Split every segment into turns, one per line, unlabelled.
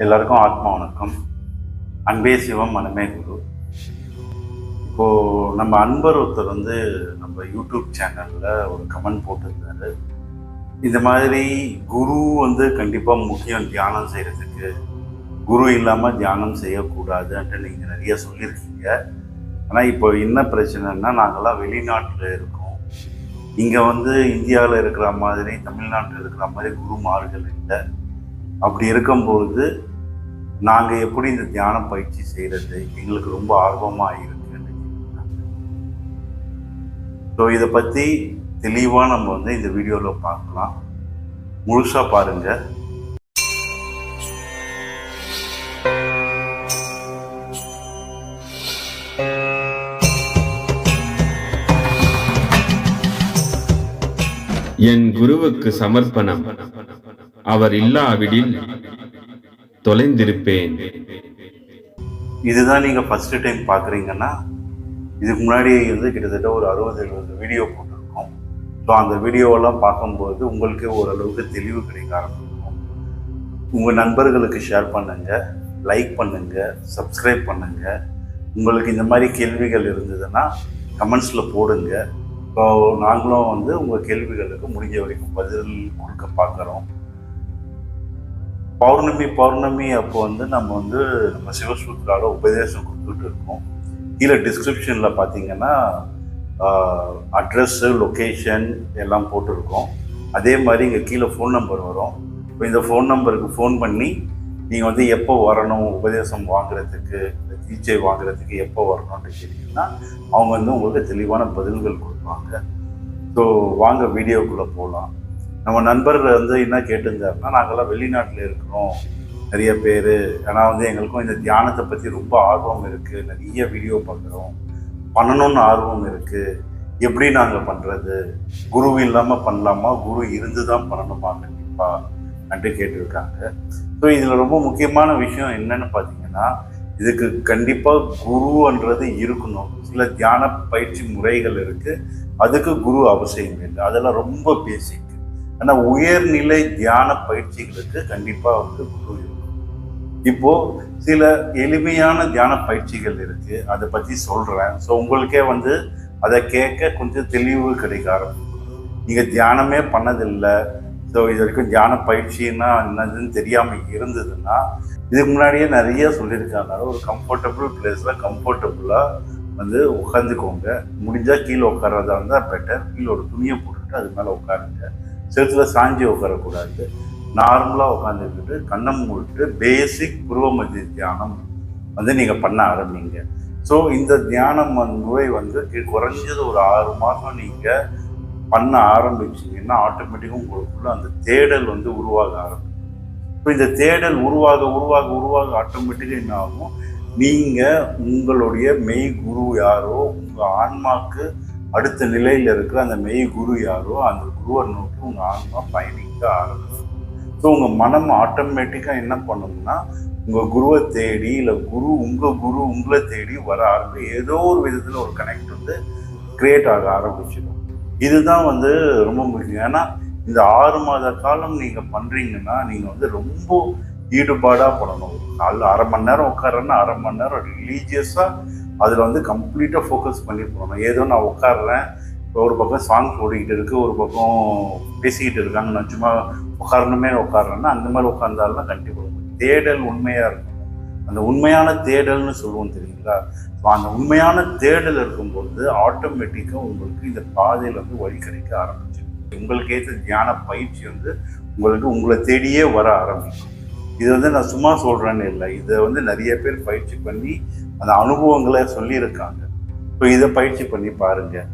எல்லாருக்கும் ஆத்மா வணக்கம். அன்பே சிவம் மனமே குரு. இப்போது நம்ம அன்பர் ஒருத்தர் நம்ம யூடியூப் சேனலில் ஒரு கமெண்ட் போட்டிருந்தாரு. இந்த மாதிரி குரு கண்டிப்பாக முக்கியம் தியானம் செய்கிறதுக்கு, குரு இல்லாமல் தியானம் செய்யக்கூடாதுன்ட்டு நீங்கள் நிறைய சொல்லியிருக்கீங்க. ஆனால் இப்போ என்ன பிரச்சனைன்னா, நாங்கள்லாம் வெளிநாட்டில் இருக்கோம். இங்கே இந்தியாவில் இருக்கிற மாதிரி, தமிழ்நாட்டில் இருக்கிற மாதிரி குருமார்கள் இல்லை. அப்படி இருக்கும்பொழுது நாங்கள் எப்படி இந்த தியான பயிற்சி செய்கிறது எங்களுக்கு ரொம்ப ஆர்வமாக இருக்குன்னு. ஸோ இதை பற்றி தெளிவாக நம்ம இந்த வீடியோவில் பார்க்கலாம். முழுசாக பாருங்கள்.
என் குருவுக்கு சமர்ப்பணம். அவர் இல்லாவிடில் தொலைந்திருப்பேன்.
இதுதான் நீங்கள் ஃபஸ்ட்டு டைம் பார்க்குறீங்கன்னா, இதுக்கு முன்னாடி கிட்டத்தட்ட ஒரு 60-70 வீடியோ போட்டிருக்கோம். ஸோ அந்த வீடியோவெல்லாம் பார்க்கும்போது உங்களுக்கே ஓரளவுக்கு தெளிவு கிடைக்க ஆரம்பிக்கும். உங்கள் நண்பர்களுக்கு ஷேர் பண்ணுங்கள், லைக் பண்ணுங்கள், சப்ஸ்கிரைப் பண்ணுங்கள். உங்களுக்கு இந்த மாதிரி கேள்விகள் இருந்ததுன்னா கமெண்ட்ஸில் போடுங்க. ஸோ நாங்களும் உங்கள் கேள்விகளுக்கு முடிஞ்ச வரைக்கும் பதில் கொடுக்க பார்க்குறோம். பௌர்ணமி அப்போ நம்ம சிவசூத்ராவில் உபதேசம் கொடுத்துட்டு இருக்கோம். கீழே டிஸ்கிரிப்ஷனில் பார்த்தீங்கன்னா அட்ரஸ்ஸு, லொக்கேஷன் எல்லாம் போட்டிருக்கோம். அதே மாதிரி இங்கே கீழே ஃபோன் நம்பர் வரும். இப்போ இந்த ஃபோன் நம்பருக்கு ஃபோன் பண்ணி நீங்கள் எப்போ வரணும், உபதேசம் வாங்குறதுக்கு, தீட்சை வாங்குறதுக்கு எப்போ வரணும்னு கேட்டிங்கன்னா அவங்க உங்களுக்கு தெளிவான பதில்கள் கொடுப்பாங்க. ஸோ வாங்க வீடியோக்குள்ளே போகலாம். நம்ம நண்பர் என்ன கேட்டிருந்தாருன்னா, நாங்கள்லாம் வெளிநாட்டில் இருக்கிறோம் நிறைய பேர். ஆனால் எங்களுக்கும் இந்த தியானத்தை பற்றி ரொம்ப ஆர்வம் இருக்குது, நிறைய வீடியோ பார்க்குறோம், பண்ணணும்னு ஆர்வம் இருக்குது, எப்படி நாங்கள் பண்ணுறது, குரு இல்லாமல் பண்ணலாமா, குரு இருந்து தான் பண்ணணுமா கண்டிப்பாக அன்ட்டு கேட்டிருக்காங்க. ஸோ இதில் ரொம்ப முக்கியமான விஷயம் என்னன்னு பார்த்தீங்கன்னா, இதுக்கு கண்டிப்பாக குருன்றது இருக்கணும். சில தியான பயிற்சி முறைகள் இருக்குது, அதுக்கு குரு அவசியம் இல்லை. அதெல்லாம் ரொம்ப பேசிக். ஆனால் உயர்நிலை தியான பயிற்சிகளுக்கு கண்டிப்பாக குரு இருக்கும். இப்போது சில எளிமையான தியான பயிற்சிகள் இருக்குது, அதை பற்றி சொல்கிறேன். ஸோ உங்களுக்கே அதை கேட்க கொஞ்சம் தெளிவு கிடைக்க ஆரம்பிக்கும். நீங்கள் தியானமே பண்ணதில்லை, ஸோ இது வரைக்கும் தியான பயிற்சின்னா என்னதுன்னு தெரியாமல் இருந்ததுன்னா, இதுக்கு முன்னாடியே நிறைய சொல்லியிருக்காங்க. ஒரு கம்ஃபர்டபுள் பிளேஸில் கம்ஃபர்டபுளாக உட்காந்துக்கோங்க. முடிஞ்சால் கீழே உட்கார்றதா இருந்தால் பெட்டர். கீழே ஒரு துணியை போட்டுட்டு அது மேலே உட்காருங்க. செலுத்தில் சாஞ்சி உட்காரக்கூடாது. நார்மலாக உட்காந்துக்கிட்டு கண்ணை மூடிட்டு பேசிக் புருவ மத்திய தியானம் நீங்கள் பண்ண ஆரம்பிங்க. ஸோ இந்த தியானம் முறை குறைஞ்சது ஒரு 6 மாதம் நீங்கள் பண்ண ஆரம்பிச்சிங்கன்னா ஆட்டோமேட்டிக்காக உங்களுக்குள்ள அந்த தேடல் உருவாக ஆரம்பிக்கும். இப்போ இந்த தேடல் உருவாக ஆட்டோமேட்டிக்காக என்ன ஆகும், நீங்கள் உங்களுடைய மெய் குரு யாரோ, உங்கள் ஆன்மாக்கு அடுத்த நிலையில் இருக்கிற அந்த மெய் குரு யாரோ அந்த குருவை நோக்கி உங்கள் ஆன்மா பயணிக்க ஆரம்பிக்கும். ஸோ உங்கள் மனம் ஆட்டோமேட்டிக்காக என்ன பண்ணணும்னா, உங்கள் குருவை தேடி, இல்லை உங்கள் குரு உங்களை தேடி வர ஆரம்பிக்கும். ஏதோ ஒரு விதத்தில் ஒரு கனெக்ட் கிரியேட் ஆக ஆரம்பிச்சிடும். இதுதான் ரொம்ப முக்கியம். ஏன்னா இந்த 6 மாத காலம் நீங்கள் பண்ணுறீங்கன்னா நீங்கள் ரொம்ப ஈடுபாடாக பண்ணணும். அரை மணி நேரம் உட்காரன்னா அரை மணி நேரம் ரிலீஜியஸாக அதில் கம்ப்ளீட்டாக ஃபோக்கஸ் பண்ணி போகணும். ஏதோ நான் உட்காடுறேன், ஒரு பக்கம் சாங்ஸ் ஓடிக்கிட்டு இருக்குது, ஒரு பக்கம் பேசிக்கிட்டு இருக்காங்க, நான் சும்மா உட்காடுறேன்னா அந்த மாதிரி உட்கார்ந்தாலும் கண்டிப்பாக தேடல் உண்மையாக இருக்கும். அந்த உண்மையான தேடல்னு சொல்லுவோம் தெரியுங்களா? ஸோ அந்த உண்மையான தேடல் இருக்கும்போது ஆட்டோமேட்டிக்காக உங்களுக்கு இந்த பாதையில் வழி கிடைக்க ஆரம்பிச்சிடும். உங்களுக்கு ஏற்ற தியான பயிற்சி உங்களுக்கு உங்களை தேடியே வர ஆரம்பிக்கும். இது நான் சும்மா சொல்கிறேன்னு இல்லை, இதை நிறைய பேர் பயிற்சி பண்ணி அந்த அனுபவங்களை சொல்லியிருக்காங்க. ஸோ இதை பயிற்சி பண்ணி பாருங்கள்.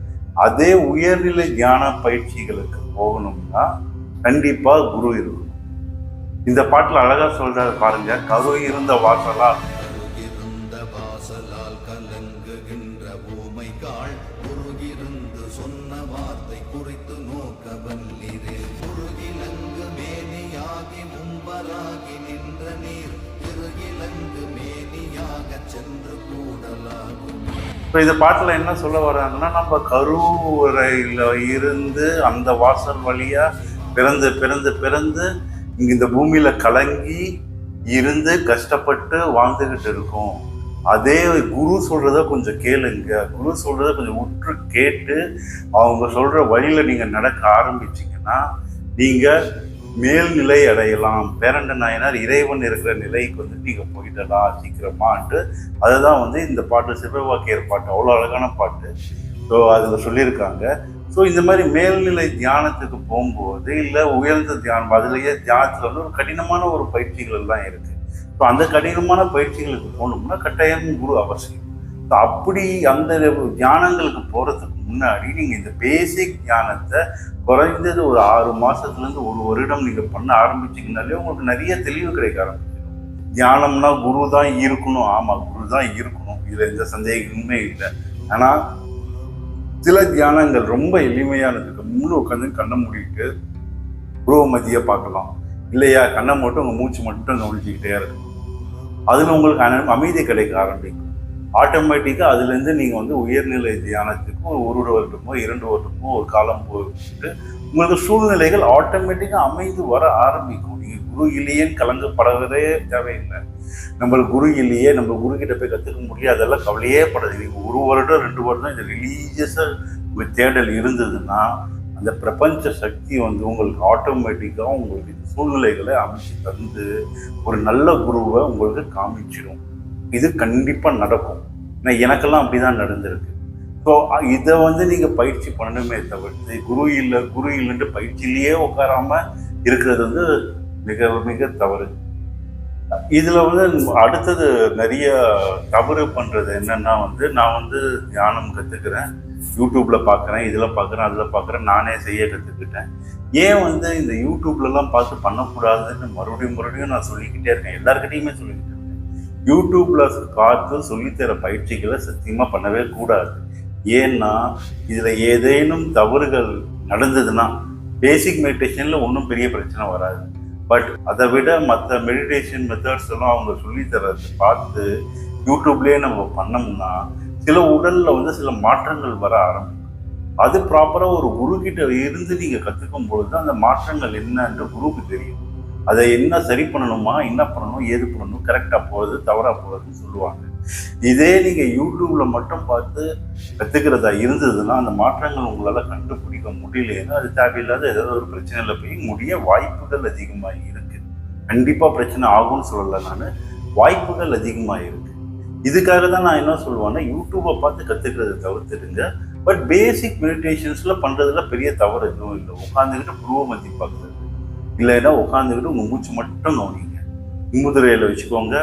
அதே உயர்நிலை தியான பயிற்சிகளுக்கு போகணும்னா கண்டிப்பாக குரு இருக்கணும். இந்த பாட்டில் அழகாக சொல்கிறாரு பாருங்க, கரு இருந்த வாசலால்
கலங்குகின்ற பூமை காள் குருகிருந்து சொன்ன வார்த்தை குறித்து நோக்க வல்லிரே. குருகிலங்கு மேனியாகி மும்பராகி நின்ற நீர் திருகிலங்கு மேனியாக சென்று கூடலாகும்.
இப்போ இந்த பாட்டில் என்ன சொல்ல வர்றாங்கன்னா, நம்ம கருவறையில் இருந்து அந்த வாசல் வழியாக பிறந்து பிறந்து பிறந்து இங்கே இந்த பூமியில் கலங்கி இருந்து கஷ்டப்பட்டு வாழ்ந்துகிட்டு இருக்கோம். அதே குரு சொல்றத கொஞ்சம் கேளுங்க. குரு சொல்றத கொஞ்சம் உற்று கேட்டு அவங்க சொல்ற வழியில நீங்க நடக்க ஆரம்பிச்சீங்கன்னா நீங்க மேல்நிலை அடையலாம். பேரண்ட நாயனார் இறைவன் இருக்கிற நிலைக்கு வந்து நீங்க போயிடலாம் சீக்கிரமான்ட்டு. அதுதான் வந்து இந்த பாட்டு சிவவாக்கியர் பாட்டு, அவ்வளோ அழகான பாட்டு. ஸோ அதில் சொல்லியிருக்காங்க. ஸோ இந்த மாதிரி மேல்நிலை தியானத்துக்கு போகும்போது இல்லை உயர்ந்த தியானம், அதுலேயே தியானத்தில் வந்து ஒரு கடினமான ஒரு பயிற்சிகள் எல்லாம் இருக்குது. ஸோ அந்த கடினமான பயிற்சிகளுக்கு போகணும்னா கட்டாயம் குரு அவசியம். ஸோ அப்படி அந்த தியானங்களுக்கு போகிறதுக்கு முன்னாடி நீங்கள் இந்த பேசிக் தியானத்தை குறைந்தது ஒரு 6 மாதத்துலேருந்து 1 வருடம் நீங்கள் பண்ண ஆரம்பிச்சிங்கனாலே உங்களுக்கு நிறைய தெளிவு கிடைக்க ஆரம்பிச்சிடும். தியானம்னா குரு தான் இருக்கணும். ஆமாம், குரு தான் இருக்கணும், இதில் எந்த சந்தேகமுமே இல்லை. ஆனால் சில தியானங்கள் ரொம்ப எளிமையானதுக்கு முழு உட்காந்து கண்ணை மூடிட்டு புருவ மத்தியை பார்க்கலாம். இல்லையா, கண்ணை மட்டும் உங்கள் மூச்சு மட்டும் கவனிச்சுக்கிட்டே இருக்கணும். அதில் உங்களுக்கு அமைதி கிடைக்க ஆரம்பிக்கும். ஆட்டோமேட்டிக்காக அதுலேருந்து நீங்கள் வந்து உயர்நிலை தியானத்துக்கும் 1 வருடமோ 2 வருடமோ ஒரு காலம் போட்டு உங்களுக்கு சூழ்நிலைகள் ஆட்டோமேட்டிக்காக அமைந்து வர ஆரம்பிக்கும். நீங்கள் குரு இல்லையேன்னு கலங்கப்படவே தேவையில்லை. நம்மளுக்கு குரு இல்லையே, நம்ம குரு கிட்ட போய் கற்றுக்க முடியாது, அதெல்லாம் கவலையே படாது. நீங்கள் 1 வருடம் 2 வருடம் இந்த ரிலீஜியஸாக உங்கள் தேடல் இருந்ததுன்னா அந்த பிரபஞ்ச சக்தி வந்து உங்களுக்கு ஆட்டோமேட்டிக்காக உங்களுக்கு இந்த சூழ்நிலைகளை அமைச்சு தந்து ஒரு நல்ல குருவை உங்களுக்கு காமிச்சிடும். இது கண்டிப்பாக நடக்கும். ஏன்னா எனக்கெல்லாம் அப்படி தான் நடந்திருக்கு. ஸோ இதை வந்து நீங்கள் பயிற்சி பண்ணணுமே தவிர்த்து குரு இல்லைன்ட்டு பயிற்சியிலேயே உட்காராமல் இருக்கிறது வந்து மிக மிக தவறு. இதில் வந்து அடுத்தது நிறைய தவறு பண்ணுறது என்னென்னா வந்து நான் வந்து தியானம் கற்றுக்கிறேன், யூடியூப்பில் பார்க்குறேன், இதில் பார்க்குறேன், அதில் பார்க்குறேன், நானே செய்ய கற்றுக்கிட்டேன். ஏன் வந்து இந்த யூடியூப்லலாம் பார்த்து பண்ணக்கூடாதுன்னு மறுபடியும் நான் சொல்லிக்கிட்டே இருக்கேன், எல்லாருக்கிட்டையுமே சொல்லிக்கிட்டே இருக்கேன். யூடியூப்பில் பார்த்து சொல்லித்தர பயிற்சிகளை சத்தியமாக பண்ணவே கூடாது. ஏன்னா இதில் ஏதேனும் தவறுகள் நடந்ததுன்னா பேசிக் மெடிடேஷனில் ஒன்றும் பெரிய பிரச்சனை வராது. பட் அதை விட மற்ற மெடிடேஷன் மெத்தட்ஸ் எல்லாம் அவங்க சொல்லித்தரதை பார்த்து யூடியூப்லேயே நம்ம பண்ணோம்னா சில உடலில் வந்து சில மாற்றங்கள் வர ஆரம்பிக்கும். அது ப்ராப்பராக ஒரு குருக்கிட்ட இருந்து நீங்கள் கற்றுக்கும் பொழுது அந்த மாற்றங்கள் என்னன்னு குருக்கு தெரியும். அதை என்ன சரி பண்ணணுமா, என்ன பண்ணணும், ஏது பண்ணணும், கரெக்டாக போகுது தவறாக போகுதுன்னு சொல்லுவாங்க. இதே நீங்கள் யூடியூப்பில் மட்டும் பார்த்து கற்றுக்கிறதா இருந்ததுன்னா அந்த மாற்றங்கள் உங்களால் கண்டுபிடிக்க முடியலன்னா அது தேவையில்லாத ஏதாவது ஒரு பிரச்சனையில் போய் முடிய வாய்ப்புகள் அதிகமாக இருக்குது. கண்டிப்பாக பிரச்சனை ஆகும்னு சொல்லலை, நான் வாய்ப்புகள் அதிகமாக இருக்குது. இதுக்காக தான் நான் என்ன சொல்லுவேன்னா யூடியூப்பை பார்த்து கற்றுக்கிறத தவிர்த்துடுங்க. பட் பேசிக் மெடிடேஷன்ஸில் பண்ணுறதுல பெரிய தவறு எதுவும் இல்லை. உட்காந்துக்கிட்டு புருவ மத்தி பார்க்குறது, இல்லைன்னா உட்காந்துக்கிட்டு உங்கள் மூச்சு மட்டும் கவனிங்க. முதுரையில் வச்சுக்கோங்க,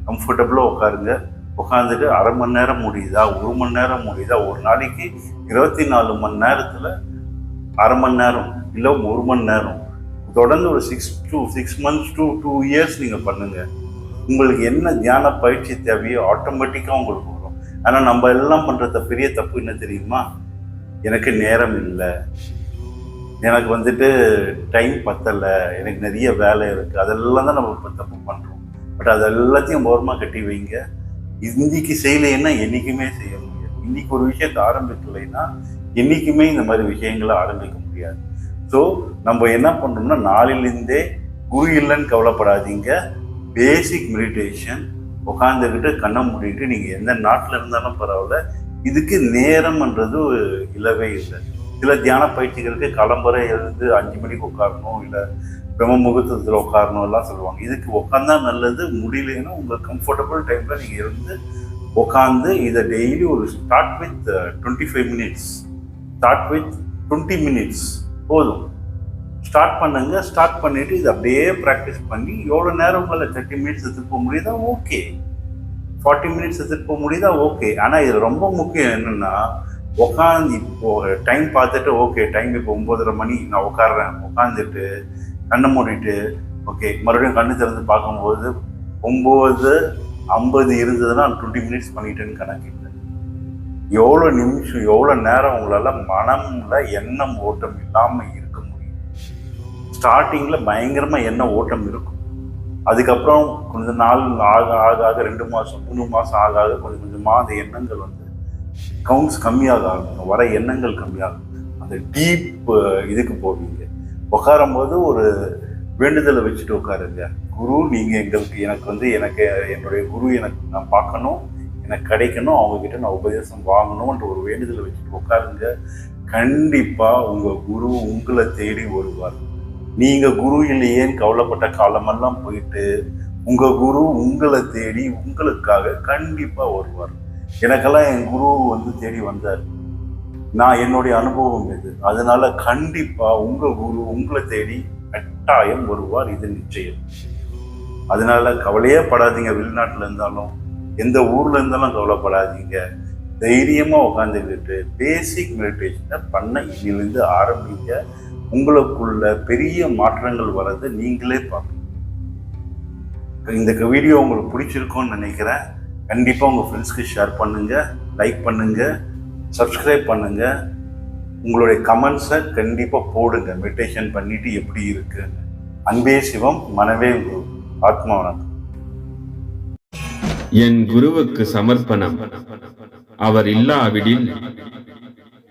கம்ஃபர்டபுளாக உட்காருங்க. உட்காந்துட்டு 1/2 மணி நேரம் முடியுதா, 1 மணி நேரம் முடியுதா, ஒரு நாளைக்கு 24 மணி நேரத்தில் 1/2 மணி நேரம் இல்லை 1 மணி நேரம் தொடர்ந்து ஒரு 6 months to 2 years நீங்கள் பண்ணுங்கள். உங்களுக்கு என்ன தியான பயிற்சி தேவையோ ஆட்டோமேட்டிக்காக உங்களுக்கு வரும். ஆனால் நம்ம எல்லாம் பண்ணுற பெரிய தப்பு என்ன தெரியுமா, எனக்கு நேரம் இல்லை, எனக்கு வந்துட்டு டைம் பத்தலை, எனக்கு நிறைய வேலை இருக்குது, அதெல்லாம் தான் நம்ம இப்போ தப்பு பண்ணுறோம். பட் அது எல்லாத்தையும் ஓரமாக கட்டி வைங்க. இன்னைக்கு செய்யலைன்னா என்றைக்குமே செய்ய முடியாது. இன்னைக்கு ஒரு விஷயத்தை ஆரம்பிக்கலைன்னா என்றைக்குமே இந்த மாதிரி விஷயங்களை ஆரம்பிக்க முடியாது. ஸோ நம்ம என்ன பண்ணுறோம்னா நாளிலிருந்தே குரு இல்லைன்னு கவலைப்படாதீங்க. பேசிக் மெடிடேஷன் உட்காந்துக்கிட்டு கண்ணை மூடிட்டு நீங்கள் எந்த நாட்டில் இருந்தாலும் பரவாயில்ல, இதுக்கு நேரம்ன்றது இல்லவே இல்லை. சில தியான பயிற்சிகளுக்கு கிளம்புற எழுந்து 5 மணிக்கு உட்காரணும், இல்லை பிரம்ம முகூர்த்தத்தில் உட்காரணும் எல்லாம் சொல்லுவாங்க. இதுக்கு உட்காந்தா நல்லது. முடியலைன்னா உங்கள் கம்ஃபர்டபுள் டைமில் நீங்கள் இருந்து உட்காந்து இதை டெய்லி ஒரு start with 25 minutes, start with 20 minutes போதும். ஸ்டார்ட் பண்ணுங்க. ஸ்டார்ட் பண்ணிவிட்டு இதை அப்படியே ப்ராக்டிஸ் பண்ணி எவ்வளோ நேரம் உங்களால் 30 minutes எடுத்துகிட்டு போக முடியுதா ஓகே, 40 minutes எடுத்துகிட்டு போக முடியுதா ஓகே. ஆனால் இது ரொம்ப முக்கியம் என்னென்னா உட்காந்து இப்போது டைம் பார்த்துட்டு ஓகே டைம் இப்போ 9:30 மணி நான் உட்காடுறேன், உட்காந்துட்டு கண்ணை மூடிட்டு ஓகே மறுபடியும் கண்ணு திறந்து பார்க்கும்போது 9:50 இருந்ததுன்னா 20 minutes பண்ணிட்டேன்னு கணக்கிட்டேன். எவ்வளோ நிமிஷம் எவ்வளோ நேரம் உங்களால் மனம்ல எண்ணம் ஓட்டம் இல்லாமல் இருக்க முடியும். ஸ்டார்டிங்கில் பயங்கரமாக எண்ணம் ஓட்டம் இருக்கும். அதுக்கப்புறம் கொஞ்சம் நாள் ஆக 2 மாதம் 3 மாதம் ஆக கொஞ்சம் கொஞ்சமாக அந்த எண்ணங்கள் வந்து கவுண்ட்ஸ் கம்மியாக ஆகும், வர எண்ணங்கள் கம்மியாகும். அந்த டீப் இதுக்கு போவீங்க. உட்காரும் போது ஒரு வேண்டுதலை வச்சுட்டு உட்காருங்க. குரு நீங்கள் எனக்கு என்னுடைய குரு எனக்கு நான் பார்க்கணும், எனக்கு கிடைக்கணும், அவங்கக்கிட்ட நான் உபதேசம் வாங்கணும்ன்ற ஒரு வேண்டுதலை வச்சுட்டு உட்காருங்க. கண்டிப்பாக உங்கள் குரு உங்களை தேடி வருவார். நீங்கள் குரு இல்லையேன்னு கவலைப்பட்ட காலமெல்லாம் போயிட்டு உங்கள் குரு உங்களை தேடி உங்களுக்காக கண்டிப்பாக வருவார். எனக்கெல்லாம் என் குரு தேடி வந்தார். நான் என்னுடைய அனுபவம் இது. அதனால கண்டிப்பாக உங்கள் குரு உங்களை தேடி கட்டாயம் வருவார், இது நிச்சயம். அதனால கவலையே படாதீங்க. வெளிநாட்டில் இருந்தாலும் எந்த ஊர்ல இருந்தாலும் கவலைப்படாதீங்க. தைரியமாக உட்காந்துக்கிட்டு பேசிக் மெடிடேஷனை பண்ண இன்னிலிருந்து ஆரம்பிங்க. உங்களுக்குள்ள பெரிய மாற்றங்கள் வர்றதை நீங்களே பார்ப்பீங்க. இந்த வீடியோ உங்களுக்கு பிடிச்சிருக்கும்னு நினைக்கிறேன். கண்டிப்பாக உங்கள் ஃப்ரெண்ட்ஸ்க்கு ஷேர் பண்ணுங்கள், லைக் பண்ணுங்கள், சப்ஸ்கிரைப் பண்ணுங்கள். உங்களுடைய கமெண்ட்ஸை கண்டிப்பாக போடுங்க. மெடிடேஷன் பண்ணிட்டு எப்படி இருக்குன்னு. அன்பே சிவம், மனவே குரு. ஆத்மா வணக்கம்.
என் குருவுக்கு சமர்ப்பணம். அவர் இல்லாவிடில்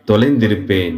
தொலைந்திருப்பேன்.